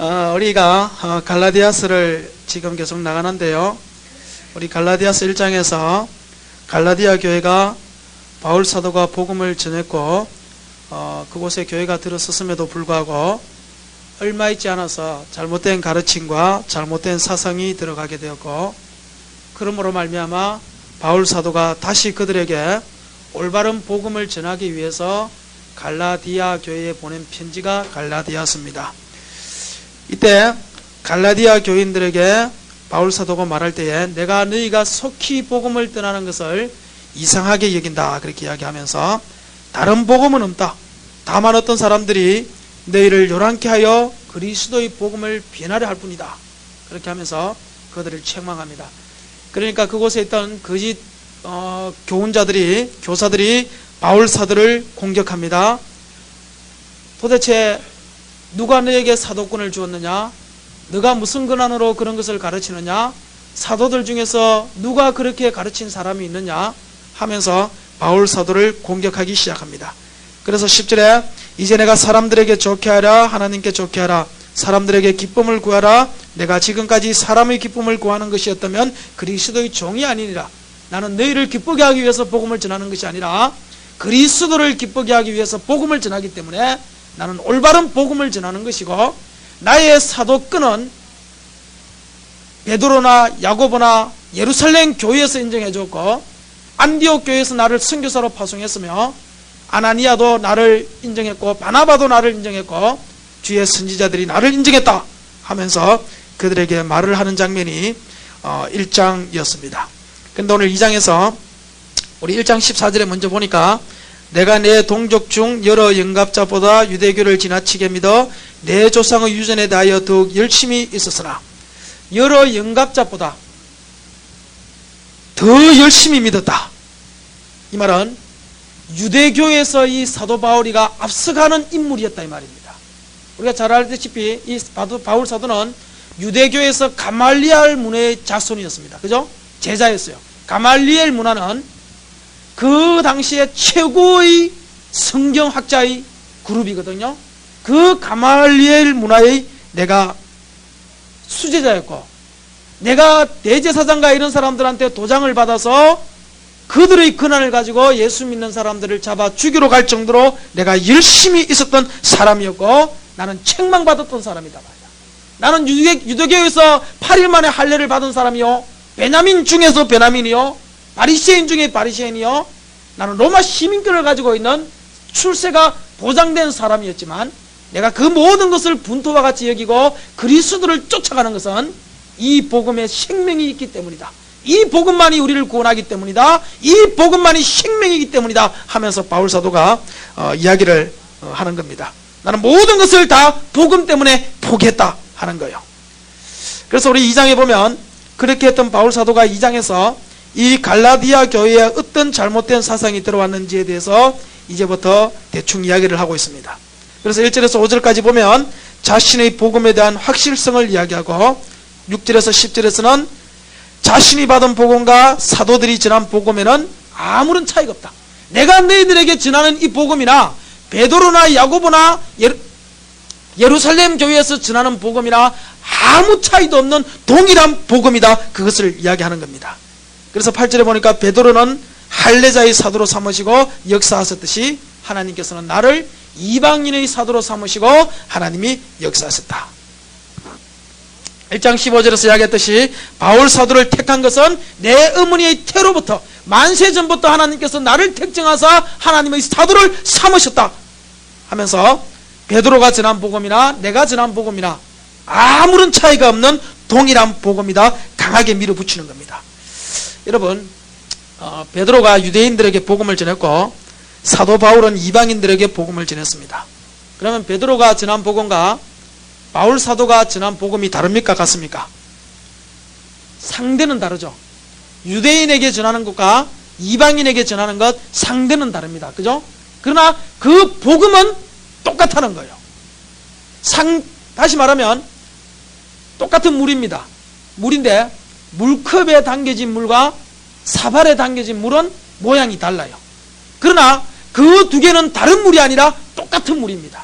우리가 갈라디아서를 지금 계속 나가는데요. 우리 갈라디아서 1장에서 갈라디아 교회가 바울 사도가 복음을 전했고 그곳에 교회가 들어섰음에도 불구하고 얼마 있지 않아서 잘못된 가르침과 잘못된 사상이 들어가게 되었고, 그러므로 말미암아 바울 사도가 다시 그들에게 올바른 복음을 전하기 위해서 갈라디아 교회에 보낸 편지가 갈라디아서입니다. 이때 갈라디아 교인들에게 바울 사도가 말할 때에 내가 너희가 속히 복음을 떠나는 것을 이상하게 여긴다 그렇게 이야기하면서, 다른 복음은 없다. 다만 어떤 사람들이 너희를 요란케 하여 그리스도의 복음을 변하려 할 뿐이다 그렇게 하면서 그들을 책망합니다. 그러니까 그곳에 있던 거짓 교사들이 바울 사도를 공격합니다. 도대체 누가 너에게 사도권을 주었느냐? 너가 무슨 권한으로 그런 것을 가르치느냐? 사도들 중에서 누가 그렇게 가르친 사람이 있느냐? 하면서 바울 사도를 공격하기 시작합니다. 그래서 10절에 이제 내가 사람들에게 좋게 하라, 하나님께 좋게 하라, 사람들에게 기쁨을 구하라. 내가 지금까지 사람의 기쁨을 구하는 것이었다면 그리스도의 종이 아니니라. 나는 너희를 기쁘게 하기 위해서 복음을 전하는 것이 아니라 그리스도를 기쁘게 하기 위해서 복음을 전하기 때문에 나는 올바른 복음을 전하는 것이고, 나의 사도권은 베드로나 야고보나 예루살렘 교회에서 인정해 줬고, 안디옥 교회에서 나를 선교사로 파송했으며, 아나니아도 나를 인정했고, 바나바도 나를 인정했고, 주의 선지자들이 나를 인정했다 하면서 그들에게 말을 하는 장면이 1장이었습니다. 그런데 오늘 2장에서 우리 1장 14절에 먼저 보니까, 내가 내 동족 중 여러 영갑자보다 유대교를 지나치게 믿어 내 조상의 유전에 대하여 더욱 열심히 있었으나, 여러 영갑자보다 더 열심히 믿었다. 이 말은 유대교에서 이 사도 바울이가 앞서가는 인물이었다 이 말입니다. 우리가 잘 알다시피 이 바울 사도는 유대교에서 가말리엘 문화의 자손이었습니다. 그죠? 제자였어요. 가말리엘 문화는 그 당시에 최고의 성경학자의 그룹이거든요. 그 가말리엘 문화의 내가 수제자였고, 내가 대제사장과 이런 사람들한테 도장을 받아서 그들의 권한을 가지고 예수 믿는 사람들을 잡아 죽이러 갈 정도로 내가 열심히 있었던 사람이었고, 나는 책망받았던 사람이다 말이야. 나는 유대교에서 8일 만에 할례를 받은 사람이요, 베냐민 중에서 베냐민이요, 바리새인 중에 바리새인이요, 나는 로마 시민권을 가지고 있는 출세가 보장된 사람이었지만, 내가 그 모든 것을 분토와 같이 여기고 그리스도를 쫓아가는 것은 이 복음에 생명이 있기 때문이다. 이 복음만이 우리를 구원하기 때문이다. 이 복음만이 생명이기 때문이다 하면서 바울 사도가 이야기를 하는 겁니다. 나는 모든 것을 다 복음 때문에 포기했다 하는 거예요. 그래서 우리 2장에 보면 그렇게 했던 바울 사도가 2장에서 이 갈라디아 교회에 어떤 잘못된 사상이 들어왔는지에 대해서 이제부터 대충 이야기를 하고 있습니다. 그래서 1절에서 5절까지 보면 자신의 복음에 대한 확실성을 이야기하고, 6절에서 10절에서는 자신이 받은 복음과 사도들이 전한 복음에는 아무런 차이가 없다. 내가 너희들에게 전하는 이 복음이나 베드로나 야고보나 예루살렘 교회에서 전하는 복음이나 아무 차이도 없는 동일한 복음이다. 그것을 이야기하는 겁니다. 그래서 8절에 보니까 베드로는 할례자의 사도로 삼으시고 역사하셨듯이 하나님께서는 나를 이방인의 사도로 삼으시고 하나님이 역사하셨다. 1장 15절에서 이야기했듯이 바울 사도를 택한 것은 내 어머니의 태로부터 만세전부터 하나님께서 나를 택정하사 하나님의 사도를 삼으셨다 하면서 베드로가 전한 복음이나 내가 전한 복음이나 아무런 차이가 없는 동일한 복음이다 강하게 밀어붙이는 겁니다. 여러분, 베드로가 유대인들에게 복음을 전했고 사도 바울은 이방인들에게 복음을 전했습니다. 그러면 베드로가 전한 복음과 바울 사도가 전한 복음이 다릅니까? 같습니까? 상대는 다르죠. 유대인에게 전하는 것과 이방인에게 전하는 것 상대는 다릅니다. 그죠? 그러나 그 복음은 똑같다는 거예요. 다시 말하면 똑같은 물입니다. 물인데 물컵에 담겨진 물과 사발에 담겨진 물은 모양이 달라요. 그러나 그 두 개는 다른 물이 아니라 똑같은 물입니다.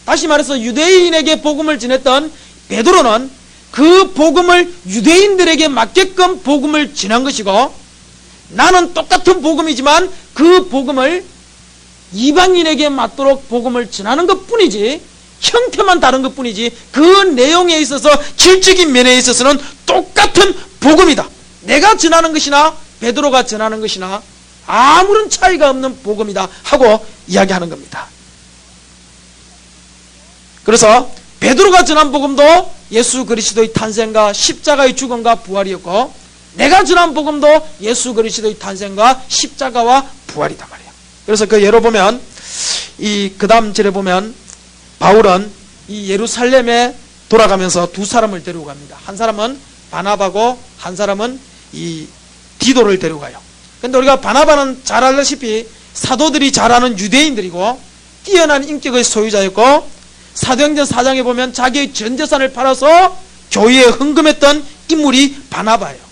다시 말해서 유대인에게 복음을 전했던 베드로는 그 복음을 유대인들에게 맞게끔 복음을 전한 것이고, 나는 똑같은 복음이지만 그 복음을 이방인에게 맞도록 복음을 전하는 것 뿐이지, 형태만 다른 것 뿐이지, 그 내용에 있어서 질적인 면에 있어서는 똑같은 복음이다. 내가 전하는 것이나 베드로가 전하는 것이나 아무런 차이가 없는 복음이다 하고 이야기하는 겁니다. 그래서 베드로가 전한 복음도 예수 그리스도의 탄생과 십자가의 죽음과 부활이었고, 내가 전한 복음도 예수 그리스도의 탄생과 십자가와 부활이다 말이에요. 그래서 그 예로 보면 그 다음 절에 보면 바울은 이 예루살렘에 돌아가면서 두 사람을 데리고 갑니다. 한 사람은 바나바고 한 사람은 이 디도를 데리고 가요. 근데 우리가 바나바는 잘 알다시피 사도들이 잘 아는 유대인들이고 뛰어난 인격의 소유자였고, 사도행전 4장에 보면 자기의 전 재산을 팔아서 교회에 헌금했던 인물이 바나바예요.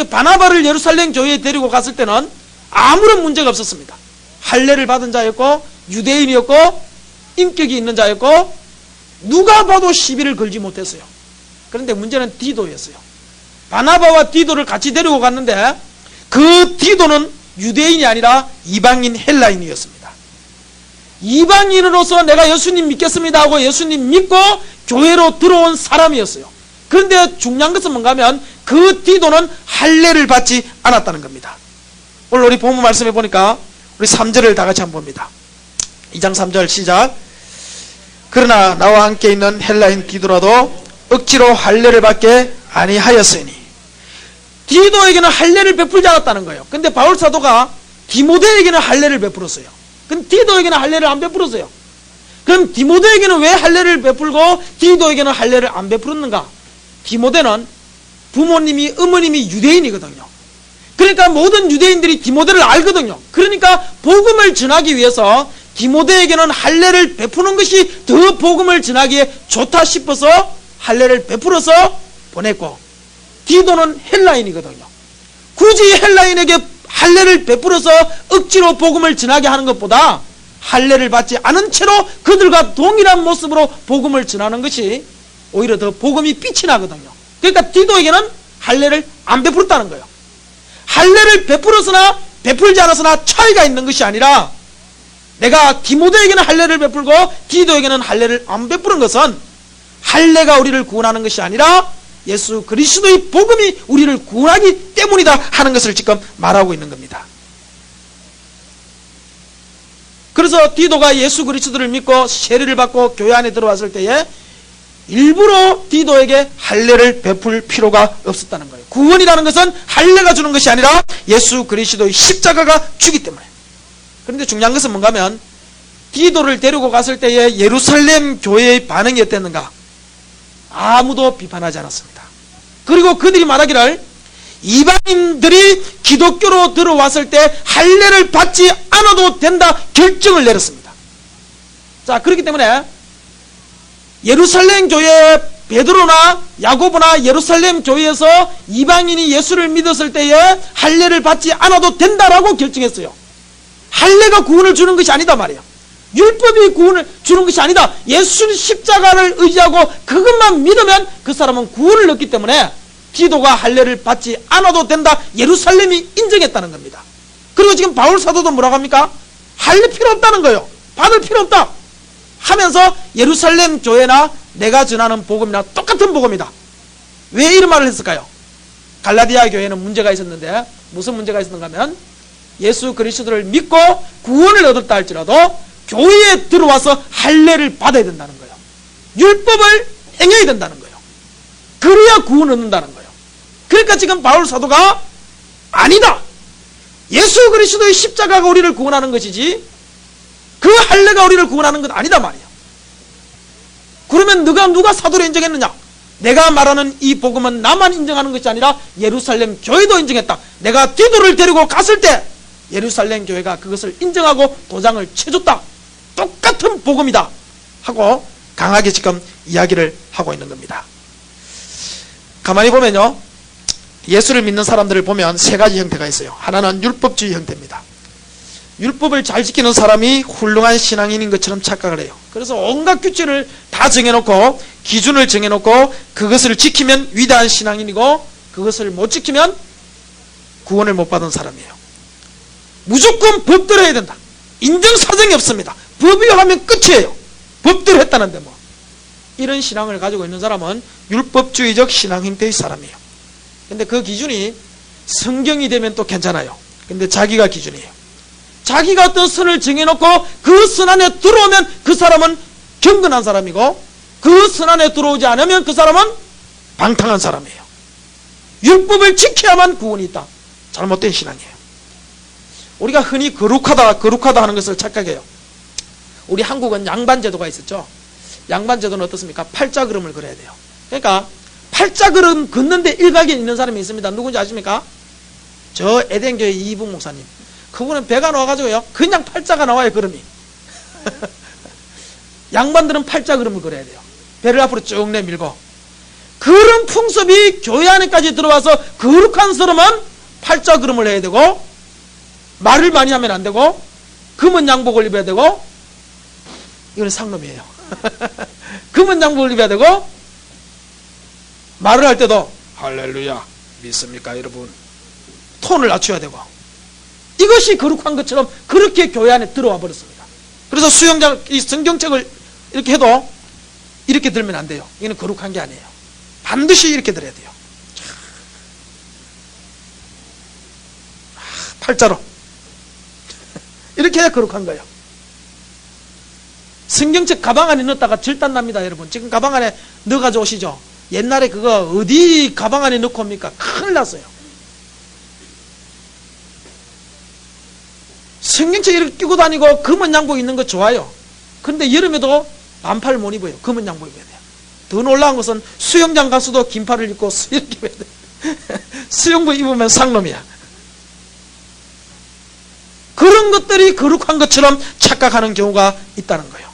바나바를 예루살렘 교회에 데리고 갔을 때는 아무런 문제가 없었습니다. 할례를 받은 자였고 유대인이었고 인격이 있는 자였고 누가 봐도 시비를 걸지 못했어요. 그런데 문제는 디도였어요. 바나바와 디도를 같이 데리고 갔는데 그 디도는 유대인이 아니라 이방인 헬라인이었습니다. 이방인으로서 내가 예수님 믿겠습니다 하고 예수님 믿고 교회로 들어온 사람이었어요. 그런데 중요한 것은 뭔가 하면 그 디도는 할례를 받지 않았다는 겁니다. 오늘 우리 본문 말씀해 보니까 우리 3절을 다 같이 한번 봅니다. 2장 3절 시작. 그러나 나와 함께 있는 헬라인 디도라도 억지로 할례를 받게 아니하였으니. 디도에게는 할례를 베풀지 않았다는 거예요. 근데 바울 사도가 디모데에게는 할례를 베풀었어요. 근데 디도에게는 할례를 안 베풀었어요. 그럼 디모데에게는 왜 할례를 베풀고 디도에게는 할례를 안 베풀었는가? 디모데는 부모님이 어머님이 유대인이거든요. 그러니까 모든 유대인들이 디모데를 알거든요. 그러니까 복음을 전하기 위해서 디모데에게는 할례를 베푸는 것이 더 복음을 전하기에 좋다 싶어서 할례를 베풀어서 보냈고, 디도는 헬라인이거든요. 굳이 헬라인에게 할례를 베풀어서 억지로 복음을 전하게 하는 것보다 할례를 받지 않은 채로 그들과 동일한 모습으로 복음을 전하는 것이 오히려 더 복음이 빛이 나거든요. 그러니까 디도에게는 할례를 안 베풀었다는 거예요. 할례를 베풀었으나 베풀지 않았으나 차이가 있는 것이 아니라, 내가 디모데에게는 할례를 베풀고 디도에게는 할례를 안 베푸는 것은 할례가 우리를 구원하는 것이 아니라 예수 그리스도의 복음이 우리를 구원하기 때문이다 하는 것을 지금 말하고 있는 겁니다. 그래서 디도가 예수 그리스도를 믿고 세례를 받고 교회 안에 들어왔을 때에 일부러 디도에게 할례를 베풀 필요가 없었다는 거예요. 구원이라는 것은 할례가 주는 것이 아니라 예수 그리스도의 십자가가 주기 때문에. 그런데 중요한 것은 뭔가 하면 디도를 데리고 갔을 때에 예루살렘 교회의 반응이 어땠는가? 아무도 비판하지 않았습니다. 그리고 그들이 말하기를 이방인들이 기독교로 들어왔을 때 할례를 받지 않아도 된다 결정을 내렸습니다. 자, 그렇기 때문에 예루살렘 교회 베드로나 야고보나 예루살렘 교회에서 이방인이 예수를 믿었을 때에 할례를 받지 않아도 된다라고 결정했어요. 할례가 구원을 주는 것이 아니다 말이에요. 율법이 구원을 주는 것이 아니다. 예수 십자가를 의지하고 그것만 믿으면 그 사람은 구원을 얻기 때문에 디도가 할례를 받지 않아도 된다. 예루살렘이 인정했다는 겁니다. 그리고 지금 바울 사도도 뭐라고 합니까? 할례 필요 없다는 거예요. 받을 필요 없다 하면서 예루살렘 교회나 내가 전하는 복음이나 똑같은 복음이다. 왜 이런 말을 했을까요? 갈라디아 교회는 문제가 있었는데, 무슨 문제가 있었는가 하면 예수 그리스도를 믿고 구원을 얻었다 할지라도 교회에 들어와서 할례를 받아야 된다는 거예요. 율법을 행해야 된다는 거예요. 그래야 구원을 얻는다는 거예요. 그러니까 지금 바울 사도가 아니다, 예수 그리스도의 십자가가 우리를 구원하는 것이지 그 할례가 우리를 구원하는 건 아니다 말이에요. 그러면 누가 사도를 인정했느냐? 내가 말하는 이 복음은 나만 인정하는 것이 아니라 예루살렘 교회도 인정했다. 내가 디도를 데리고 갔을 때 예루살렘 교회가 그것을 인정하고 도장을 쳐줬다. 똑같은 복음이다 하고 강하게 지금 이야기를 하고 있는 겁니다. 가만히 보면요, 예수를 믿는 사람들을 보면 세 가지 형태가 있어요. 하나는 율법주의 형태입니다. 율법을 잘 지키는 사람이 훌륭한 신앙인인 것처럼 착각을 해요. 그래서 온갖 규칙을 다 정해놓고 기준을 정해놓고 그것을 지키면 위대한 신앙인이고 그것을 못 지키면 구원을 못 받은 사람이에요. 무조건 법대로 해야 된다. 인정사정이 없습니다. 법위하면 끝이에요. 법대로 했다는데 뭐. 이런 신앙을 가지고 있는 사람은 율법주의적 신앙 형태의 사람이에요. 근데 그 기준이 성경이 되면 또 괜찮아요. 근데 자기가 기준이에요. 자기가 어떤 선을 정해놓고 그 선 안에 들어오면 그 사람은 경건한 사람이고 그 선 안에 들어오지 않으면 그 사람은 방탕한 사람이에요. 율법을 지켜야만 구원이 있다. 잘못된 신앙이에요. 우리가 흔히 거룩하다 하는 것을 착각해요. 우리 한국은 양반제도가 있었죠. 양반제도는 어떻습니까? 팔자그름을 그려야 돼요. 그러니까 팔자그름 긋는데 일각이 있는 사람이 있습니다. 누군지 아십니까? 저 에덴교회 이분 목사님. 그분은 배가 나와가지고요 그냥 팔자가 나와요. 그름이. 양반들은 팔자그름을 그려야 돼요. 배를 앞으로 쭉 내밀고. 그런 풍습이 교회 안에까지 들어와서 거룩한 사람은 팔자그름을 해야 되고 말을 많이 하면 안 되고 검은 양복을 입어야 되고 이건 상놈이에요. 검은 양복을 입어야 되고 말을 할 때도 할렐루야 믿습니까 여러분 톤을 낮춰야 되고 이것이 거룩한 것처럼 그렇게 교회 안에 들어와 버렸습니다. 그래서 수영장 이 성경책을 이렇게 해도 이렇게 들면 안 돼요. 이거는 거룩한 게 아니에요. 반드시 이렇게 들어야 돼요. 팔자로 이렇게 해야 거룩한 거예요. 성경책 가방 안에 넣었다가 절단 납니다. 여러분 지금 가방 안에 넣어가지고 오시죠. 옛날에 그거 어디 가방 안에 넣고 옵니까? 큰일 났어요. 성경책 이렇게 끼고 다니고 검은 양복 입는 거 좋아요. 그런데 여름에도 반팔 못 입어요. 검은 양복 입어야 돼요. 더 놀라운 것은 수영장 가서도 긴팔을 입고 이렇게 입어야 돼요. 수영복 입으면 상놈이야. 그런 것들이 거룩한 것처럼 착각하는 경우가 있다는 거예요.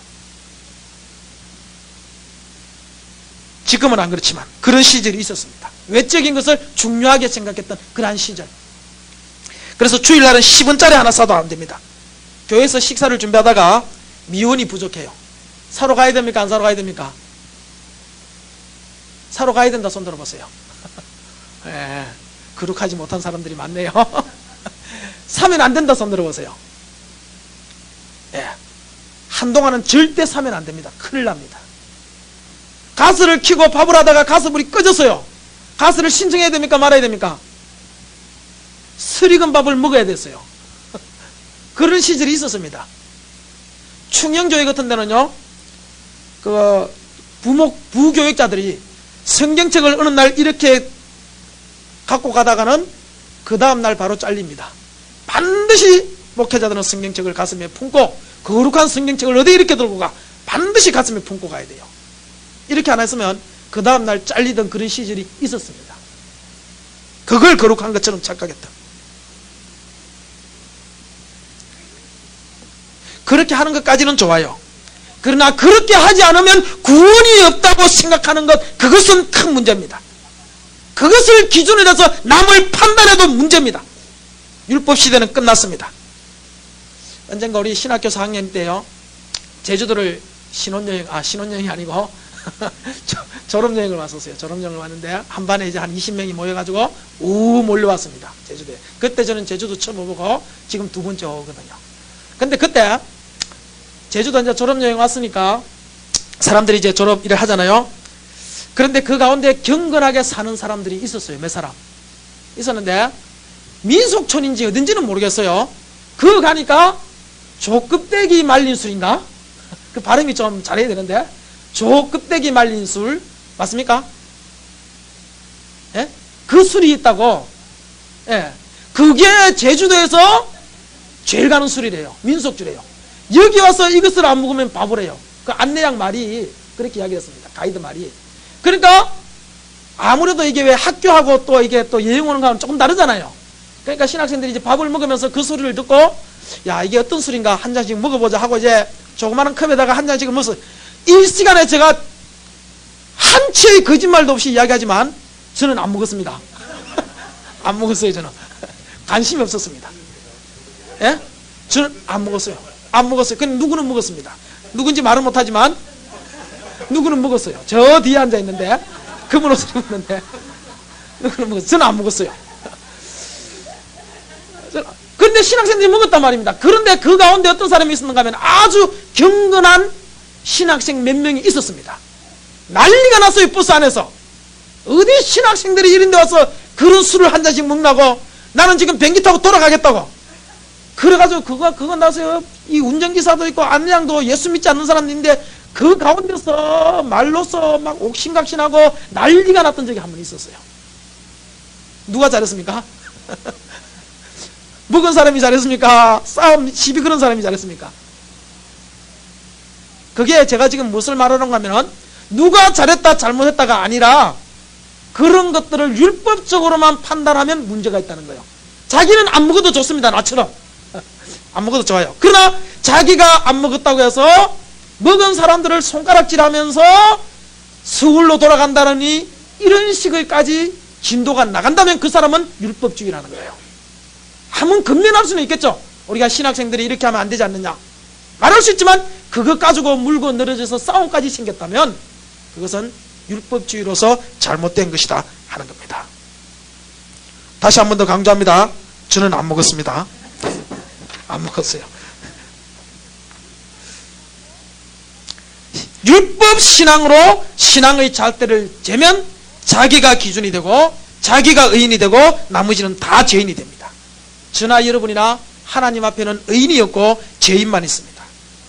지금은 안 그렇지만 그런 시절이 있었습니다. 외적인 것을 중요하게 생각했던 그러한 시절. 그래서 주일날은 10원짜리 하나 사도 안 됩니다. 교회에서 식사를 준비하다가 미원이 부족해요. 사러 가야 됩니까? 안 사러 가야 됩니까? 사러 가야 된다 손 들어보세요. 예, 거룩하지 못한 사람들이 많네요. 사면 안 된다 손 들어보세요. 예, 한동안은 절대 사면 안 됩니다. 큰일 납니다. 가스를 켜고 밥을 하다가 가스불이 꺼졌어요. 가스를 신청해야 됩니까? 말아야 됩니까? 설익은 밥을 먹어야 됐어요. 그런 시절이 있었습니다. 충영교회 같은 데는요, 부교육자들이 성경책을 어느 날 이렇게 갖고 가다가는 그 다음날 바로 잘립니다. 반드시 목회자들은 성경책을 가슴에 품고 거룩한 성경책을 어디 이렇게 들고 가? 반드시 가슴에 품고 가야 돼요. 이렇게 안 했으면 그 다음날 잘리던 그런 시절이 있었습니다. 그걸 거룩한 것처럼 착각했다. 그렇게 하는 것까지는 좋아요. 그러나 그렇게 하지 않으면 구원이 없다고 생각하는 것, 그것은 큰 문제입니다. 그것을 기준으로 해서 남을 판단해도 문제입니다. 율법 시대는 끝났습니다. 언젠가 우리 신학교 4학년 때요, 제주도를 신혼여행이 아니고 졸업여행을 왔었어요. 졸업여행을 왔는데 한 반에 이제 한 20명이 모여가지고 몰려왔습니다. 제주도에. 그때 저는 제주도 처음 오고 지금 두 번째 오거든요. 근데 그때 제주도 이제 졸업여행 왔으니까 사람들이 이제 졸업 일을 하잖아요. 그런데 그 가운데 경건하게 사는 사람들이 있었어요. 몇 사람 있었는데 민속촌인지 어딘지는 모르겠어요. 그 가니까 조껍데기 말린 술인가? 그 발음이 좀 잘해야 되는데 조껍데기 말린 술 맞습니까? 예? 그 술이 있다고. 예. 그게 제주도에서 제일 가는 술이래요. 민속주래요. 여기 와서 이것을 안 먹으면 바보래요. 그 안내양 말이 그렇게 이야기했습니다. 가이드 말이. 그러니까 아무래도 이게 왜 학교하고 또 이게 또 여행 오는 거하고는 조금 다르잖아요. 그러니까 신학생들이 이제 밥을 먹으면서 그 소리를 듣고 야 이게 어떤 술인가 한 잔씩 먹어보자 하고 이제 조그마한 컵에다가 한 잔씩을 먹었어요. 이 시간에 제가 한치의 거짓말도 없이 이야기하지만 저는 안 먹었습니다. 안 먹었어요. 저는 관심이 없었습니다. 예? 저는 안 먹었어요. 안 먹었어요. 근데 누구는 먹었습니다. 누군지 말은 못하지만 누구는 먹었어요. 저 뒤에 앉아 있는데, 검은 옷을 입었는데 누구는 먹었어요. 저는 안 먹었어요. 그런데 신학생들이 먹었단 말입니다. 그런데 그 가운데 어떤 사람이 있었는가 하면 아주 경건한 신학생 몇 명이 있었습니다. 난리가 났어요. 버스 안에서. 어디 신학생들이 이런 데 와서 그런 술을 한 잔씩 먹나고, 나는 지금 비행기 타고 돌아가겠다고. 그래가지고 그거 나서요. 이 운전기사도 있고 안내양도 예수 믿지 않는 사람인데 그 가운데서 말로서 막 옥신각신하고 난리가 났던 적이 한 번 있었어요. 누가 잘했습니까? 먹은 사람이 잘했습니까? 싸움 시비 그런 사람이 잘했습니까? 그게 제가 지금 무엇을 말하는가 하면, 누가 잘했다 잘못했다가 아니라 그런 것들을 율법적으로만 판단하면 문제가 있다는 거예요. 자기는 안 먹어도 좋습니다. 나처럼 안 먹어도 좋아요. 그러나 자기가 안 먹었다고 해서 먹은 사람들을 손가락질하면서 서울로 돌아간다느니 이런 식을까지 진도가 나간다면 그 사람은 율법주의라는 거예요. 한번 건면할 수는 있겠죠. 우리가 신학생들이 이렇게 하면 안 되지 않느냐 말할 수 있지만, 그것 가지고 물고 늘어져서 싸움까지 생겼다면 그것은 율법주의로서 잘못된 것이다 하는 겁니다. 다시 한 번 더 강조합니다. 저는 안 먹었습니다. 안 먹었어요. 율법 신앙으로 신앙의 잣대를 재면 자기가 기준이 되고 자기가 의인이 되고 나머지는 다 죄인이 됩니다. 저나 여러분이나 하나님 앞에는 의인이 없고 죄인만 있습니다.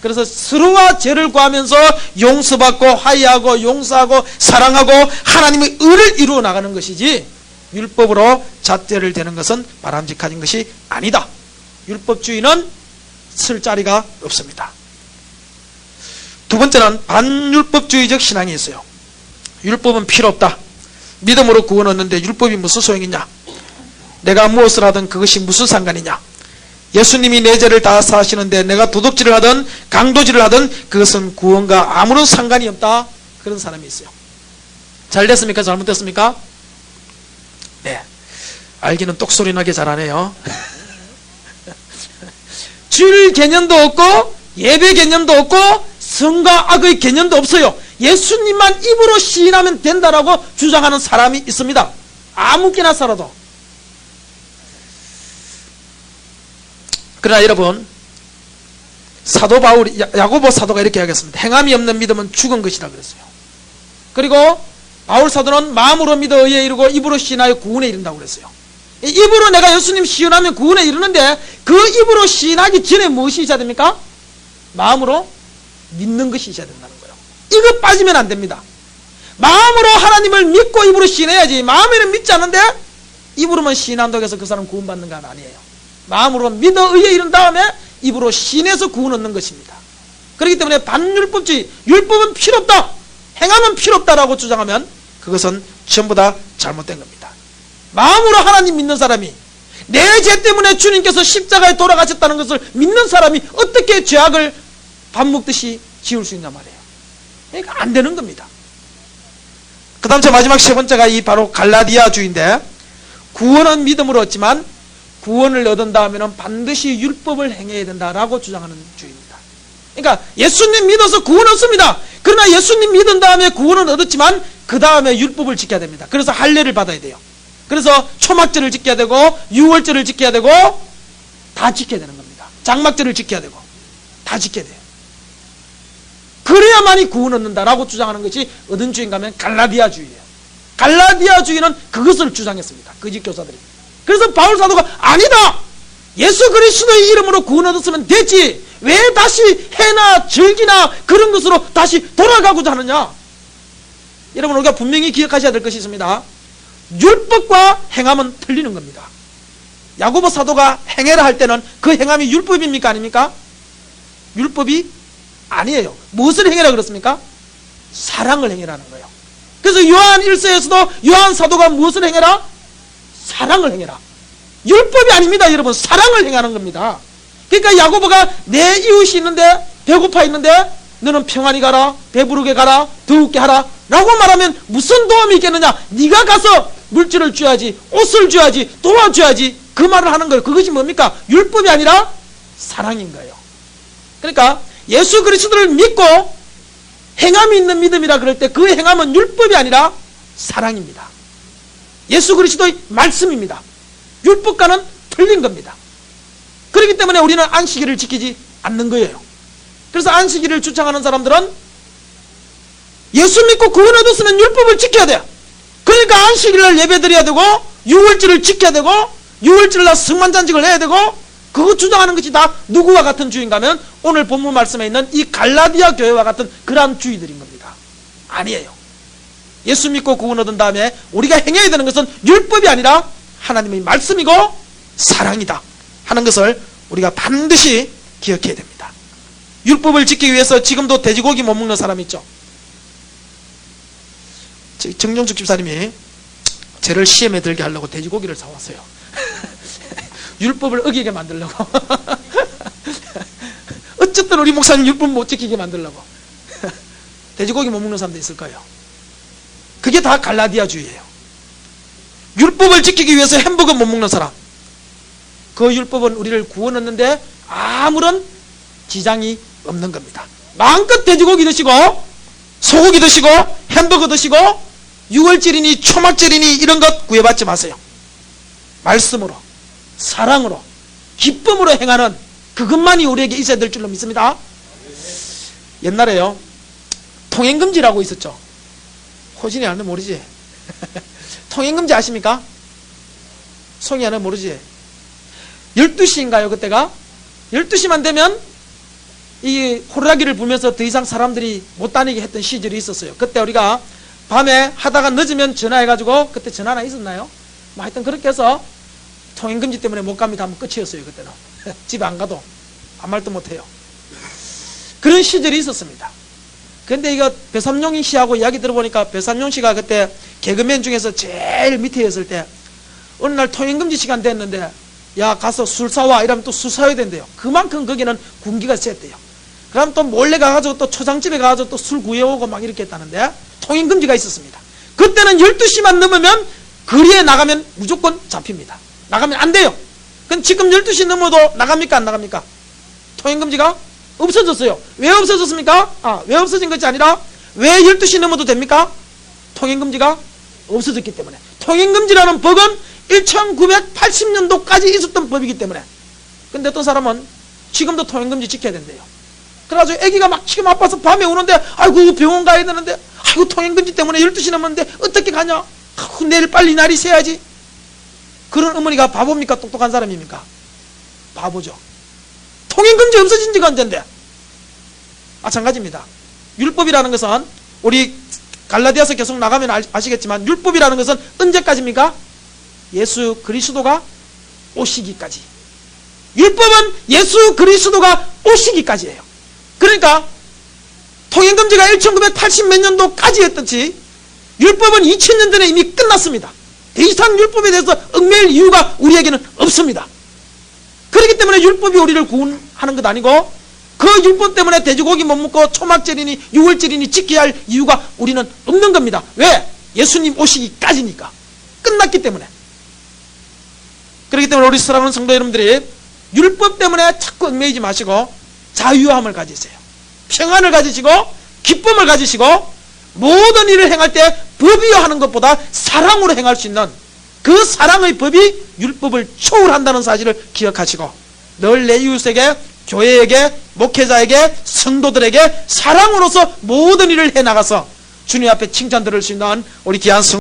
그래서 서로와 죄를 구하면서 용서받고 화해하고 용서하고 사랑하고 하나님의 의를 이루어 나가는 것이지, 율법으로 잣대를 대는 것은 바람직한 것이 아니다. 율법주의는 쓸 자리가 없습니다. 두 번째는 반율법주의적 신앙이 있어요. 율법은 필요 없다. 믿음으로 구원 얻는데 율법이 무슨 소용이냐? 내가 무엇을 하든 그것이 무슨 상관이냐? 예수님이 내 죄를 다 사하시는데 내가 도둑질을 하든 강도질을 하든 그것은 구원과 아무런 상관이 없다. 그런 사람이 있어요. 잘 됐습니까? 잘못됐습니까? 네, 알기는 똑소리 나게 잘하네요. 주일 개념도 없고 예배 개념도 없고 선과 악의 개념도 없어요. 예수님만 입으로 시인하면 된다라고 주장하는 사람이 있습니다. 아무개나 살아도. 그러나 여러분, 사도 바울이, 야고보 사도가 이렇게 하겠습니다. 행함이 없는 믿음은 죽은 것이라 그랬어요. 그리고 바울 사도는 마음으로 믿어 의에 이르고 입으로 시인하여 구원에 이른다고 그랬어요. 입으로 내가 예수님 시인하면 구원에 이르는데, 그 입으로 시인하기 전에 무엇이 있어야 됩니까? 마음으로 믿는 것이 있어야 된다는 거예요. 이거 빠지면 안 됩니다. 마음으로 하나님을 믿고 입으로 시인해야지. 마음에는 믿지 않는데 입으로만 시인한다고 해서 그 사람 구원받는 건 아니에요. 마음으로 믿어 의에 이른 다음에 입으로 시인해서 구원 얻는 것입니다. 그렇기 때문에 반율법주의, 율법은 필요 없다, 행하면 필요 없다라고 주장하면 그것은 전부 다 잘못된 겁니다. 마음으로 하나님 믿는 사람이, 내 죄 때문에 주님께서 십자가에 돌아가셨다는 것을 믿는 사람이 어떻게 죄악을 밥 먹듯이 지울 수 있냐 말이에요. 그러니까 안 되는 겁니다. 그 다음 마지막 세 번째가 이 바로 갈라디아주의인데, 구원은 믿음으로 얻지만 구원을 얻은 다음에는 반드시 율법을 행해야 된다라고 주장하는 주의입니다. 그러니까 예수님 믿어서 구원 얻습니다. 그러나 예수님 믿은 다음에 구원은 얻었지만 그 다음에 율법을 지켜야 됩니다. 그래서 할례를 받아야 돼요. 그래서 초막절을 지켜야 되고 유월절을 지켜야 되고 다 지켜야 되는 겁니다. 장막절을 지켜야 되고 다 지켜야 돼요. 그래야만이 구원 얻는다라고 주장하는 것이 어떤 주의인가 하면 갈라디아주의예요. 갈라디아주의는 그것을 주장했습니다. 거짓 교사들이. 그래서 바울 사도가 아니다, 예수 그리스도의 이름으로 구원 얻었으면 되지, 왜 다시 해나 절기나 그런 것으로 다시 돌아가고자 하느냐? 여러분, 우리가 분명히 기억하셔야 될 것이 있습니다. 율법과 행함은 틀리는 겁니다. 야고보 사도가 행해라 할 때는 그 행함이 율법입니까 아닙니까? 율법이 아니에요. 무엇을 행해라 그랬습니까? 사랑을 행해라는 거예요. 그래서 요한 1서에서도 요한 사도가 무엇을 행해라? 사랑을 행해라. 율법이 아닙니다. 여러분, 사랑을 행하는 겁니다. 그러니까 야고보가 내 이웃이 있는데, 배고파 있는데 너는 평안히 가라, 배부르게 가라, 더욱게 하라 라고 말하면 무슨 도움이 있겠느냐? 네가 가서 물질을 줘야지, 옷을 줘야지, 도와줘야지, 그 말을 하는 거예요. 그것이 뭡니까? 율법이 아니라 사랑인 거예요. 그러니까 예수 그리스도를 믿고 행함이 있는 믿음이라 그럴 때 그 행함은 율법이 아니라 사랑입니다. 예수 그리스도의 말씀입니다. 율법과는 틀린 겁니다. 그렇기 때문에 우리는 안식일을 지키지 않는 거예요. 그래서 안식일을 주장하는 사람들은 예수 믿고 구원 얻었으면 율법을 지켜야 돼. 그러니까 안식일날 예배드려야 되고 6월절을 지켜야 되고 6월절날 성만잔직을 해야 되고, 그거 주장하는 것이 다 누구와 같은 주의인가 하면 오늘 본문 말씀에 있는 이 갈라디아 교회와 같은 그러한 주의들인 겁니다. 아니에요. 예수 믿고 구원 얻은 다음에 우리가 행해야 되는 것은 율법이 아니라 하나님의 말씀이고 사랑이다 하는 것을 우리가 반드시 기억해야 됩니다. 율법을 지키기 위해서 지금도 돼지고기 못 먹는 사람 있죠. 정종숙 집사님이 저를 시험에 들게 하려고 돼지고기를 사왔어요. 율법을 어기게 만들려고. 어쨌든 우리 목사님 율법 못 지키게 만들려고. 돼지고기 못 먹는 사람도 있을 거예요. 그게 다 갈라디아주의예요. 율법을 지키기 위해서 햄버거 못 먹는 사람, 그 율법은 우리를 구원 얻는데 아무런 지장이 없는 겁니다. 마음껏 돼지고기 드시고 소고기 드시고 햄버거 드시고 6월절이니 초막절이니 이런 것 구애받지 마세요. 말씀으로, 사랑으로, 기쁨으로 행하는 그것만이 우리에게 있어야 될 줄로 믿습니다. 옛날에요, 통행금지라고 있었죠. 호진이 아는 모르지? 통행금지 아십니까? 송이 아는 모르지? 12시인가요 그때가? 12시만 되면 이 호루라기를 불면서 더 이상 사람들이 못 다니게 했던 시절이 있었어요. 그때 우리가 밤에 하다가 늦으면 전화해가지고, 그때 전화나 있었나요? 뭐 하여튼 그렇게 해서 통행금지 때문에 못 갑니다 하면 끝이었어요. 그때는 집에 안 가도 아무 말도 못해요. 그런 시절이 있었습니다. 근데 이거 배삼룡이 씨하고 이야기 들어보니까 배삼룡 씨가 그때 개그맨 중에서 제일 밑에 있을 때 어느 날 통행금지 시간 됐는데, 야 가서 술 사와 이러면 또 술 사야 된대요. 그만큼 거기는 군기가 셌대요. 그럼 또 몰래 가가지고 또 초장집에 가가지고 또 술 구해오고 막 이렇게 했다는데, 통행금지가 있었습니다. 그때는 12시만 넘으면 거리에 나가면 무조건 잡힙니다. 나가면 안 돼요. 근데 지금 12시 넘어도 나갑니까 안 나갑니까? 통행금지가 없어졌어요. 왜 없어졌습니까? 왜 없어진 것이 아니라 왜 12시 넘어도 됩니까? 통행금지가 없어졌기 때문에. 통행금지라는 법은 1980년도까지 있었던 법이기 때문에. 근데 어떤 사람은 지금도 통행금지 지켜야 된대요. 그래가지고 애기가 막 지금 아파서 밤에 오는데, 아이고 병원 가야 되는데, 아이고 통행금지 때문에 12시 넘었는데 어떻게 가냐? 아이고 내일 빨리 날이 새야지. 그런 어머니가 바보입니까? 똑똑한 사람입니까? 바보죠. 통행금지 없어진 지가 언젠데. 마찬가지입니다. 율법이라는 것은 우리 갈라디아서 계속 나가면 아시겠지만, 율법이라는 것은 언제까지입니까? 예수 그리스도가 오시기까지. 율법은 예수 그리스도가 오시기까지예요. 그러니까 통행금지가 1980 몇 년도까지 했듯이 율법은 2000년 전에 이미 끝났습니다. 더 이상 율법에 대해서 얽매일 이유가 우리에게는 없습니다. 그렇기 때문에 율법이 우리를 구원하는 것 아니고, 그 율법 때문에 돼지고기 못 먹고 초막절이니 6월절이니 지켜야 할 이유가 우리는 없는 겁니다. 왜? 예수님 오시기까지니까. 끝났기 때문에. 그렇기 때문에 우리 사랑하는 성도 여러분들이 율법 때문에 자꾸 얽매이지 마시고 자유함을 가지세요. 평안을 가지시고 기쁨을 가지시고, 모든 일을 행할 때 법이요 하는 것보다 사랑으로 행할 수 있는 그 사랑의 법이 율법을 초월한다는 사실을 기억하시고, 늘 내 이웃에게, 교회에게, 목회자에게, 성도들에게 사랑으로서 모든 일을 해나가서 주님 앞에 칭찬 들을 수 있는 우리 귀한 성